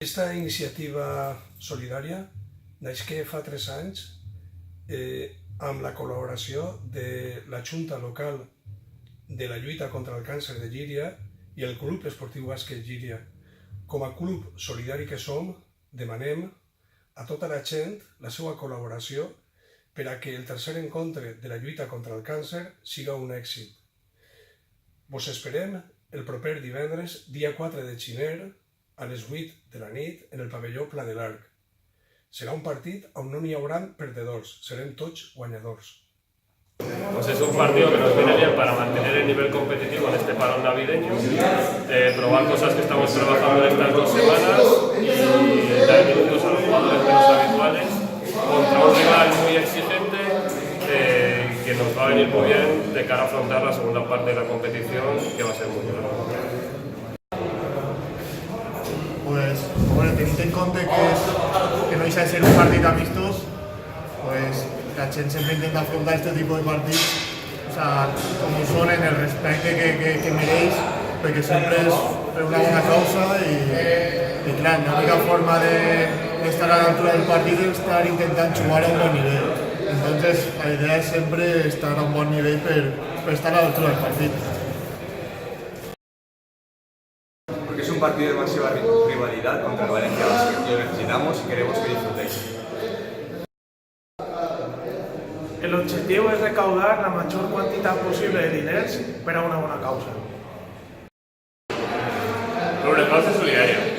Aquesta iniciativa solidària naix que fa 3 anys amb la col·laboració de la Junta Local de la Lluita contra el Càncer de Llíria i el Club Esportiu Bàsquet Llíria. Com a club solidari que som, demanem a tota la gent la seva col·laboració per a que el tercer encontre de la lluita contra el càncer siga un èxit. Vos esperem el proper divendres, dia 4 de gener, a les 8 de la nit en el pavelló Pla de l'Arc. Serà un partit on no n'hi haurà perdedors, serem tots guanyadors. Pues es un partido que nos viene bien para mantener el nivel competitivo en este parón navideño, probar cosas que estamos trabajando en estas 2 semanas y dar minutos a los jugadores menos habituales contra un rival muy exigente que nos va a venir muy bien de cara a afrontar la segunda parte de la competición, que va a ser muy dura. Pues, bueno, teniendo en cuenta que no vais a ser un partido amistoso, pues la gente siempre intenta afrontar este tipo de partidos, o sea, como son, en el respeto que meréis, porque siempre es una buena causa y claro, la única forma de estar a la altura del partido es estar intentando jugar a un buen nivel. Entonces, la idea es siempre estar a un buen nivel para estar a la altura del partido. Porque es un partido de máxima rivalidad contra el Valencia Basket y lo necesitamos y queremos que disfrutéis. El objetivo es recaudar la mayor quantitat possible de diners per a una bona causa. Sobre una causa solidaria.